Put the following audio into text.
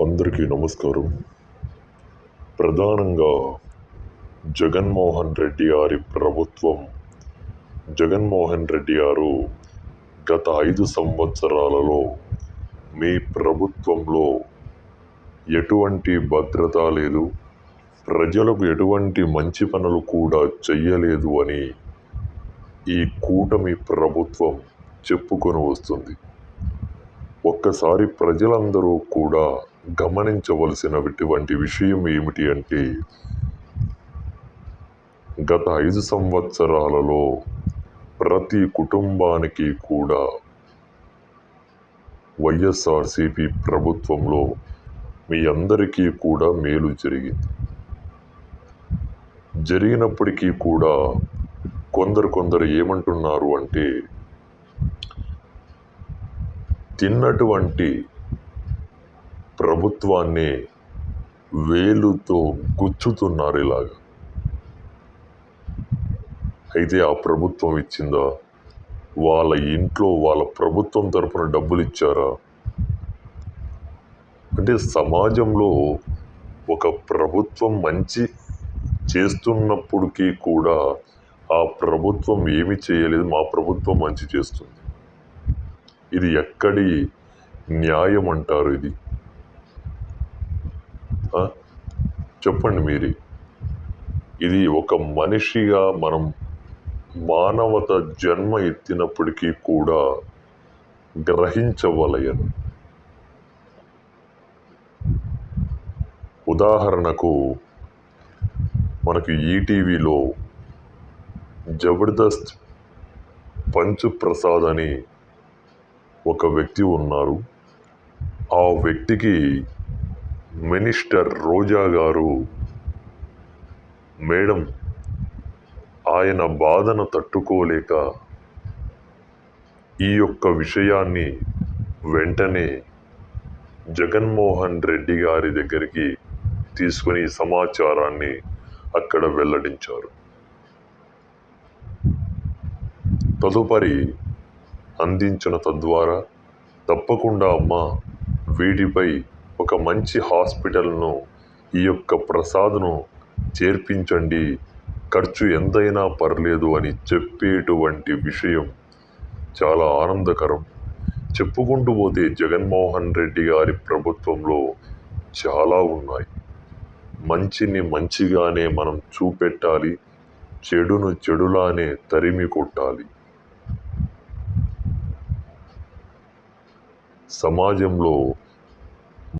అందరికీ నమస్కారం. ప్రధానంగా జగన్మోహన్ రెడ్డి గారి ప్రభుత్వం, జగన్మోహన్ రెడ్డి గారు గత 5 సంవత్సరాలలో మీ ప్రభుత్వంలో ఎటువంటి భద్రత లేదు, ప్రజలకు ఎటువంటి మంచి పనులు కూడా చెయ్యలేదు అని ఈ కూటమి ప్రభుత్వం చెప్పుకొని వస్తుంది. ఒక్కసారి ప్రజలందరూ కూడా గమనించవలసినటువంటి విషయం ఏమిటి అంటే, గత 5 సంవత్సరాలలో ప్రతి కుటుంబానికి కూడా వైఎస్ఆర్సీపీ ప్రభుత్వంలో మీ అందరికీ కూడా మేలు జరిగినప్పటికీ కూడా కొందరు ఏమంటున్నారు అంటే, తిన్నటువంటి ప్రభుత్వాన్ని వేలుతో గుచ్చుతున్నారు ఇలాగా. అయితే ఆ ప్రభుత్వం ఇచ్చిందా? వాళ్ళ ఇంట్లో వాళ్ళ ప్రభుత్వం తరఫున డబ్బులు ఇచ్చారా? అంటే సమాజంలో ఒక ప్రభుత్వం మంచి చేస్తున్నప్పటికీ కూడా ఆ ప్రభుత్వం ఏమి చేయలేదు, మా ప్రభుత్వం మంచి చేస్తుంది. ఇది ఎక్కడి న్యాయం అంటారు? ఇది చెప్పండి మీరే. ఇది ఒక మనిషిగా మనం మానవత జన్మ ఎత్తినప్పటికీ కూడా గ్రహించవలయను. ఉదాహరణకు మనకి ఈటీవీలో జబర్దస్త్ పంచు ప్రసాద్ అని ఒక వ్యక్తి ఉన్నారు. ఆ వ్యక్తికి మినిస్టర్ రోజా గారు, మేడం ఆయన బాధను తట్టుకోలేక ఈ యొక్క విషయాన్ని వెంటనే జగన్మోహన్ రెడ్డి గారి దగ్గరికి తీసుకుని సమాచారాన్ని అక్కడ వెల్లడించారు. తదుపరి అందించిన తద్వారా తప్పకుండా అమ్మా వీటిపై ఒక మంచి హాస్పిటల్ను ఈ యొక్క ప్రసాద్ను చేర్పించండి, ఖర్చు ఎంతైనా పర్లేదు అని చెప్పేటువంటి విషయం చాలా ఆనందకరం. చెప్పుకుంటూ పోతే జగన్మోహన్ రెడ్డి గారి ప్రభుత్వంలో చాలా ఉన్నాయి. మంచిని మంచిగానే మనం చూపెట్టాలి, చెడును చెడులానే తరిమి కొట్టాలి. సమాజంలో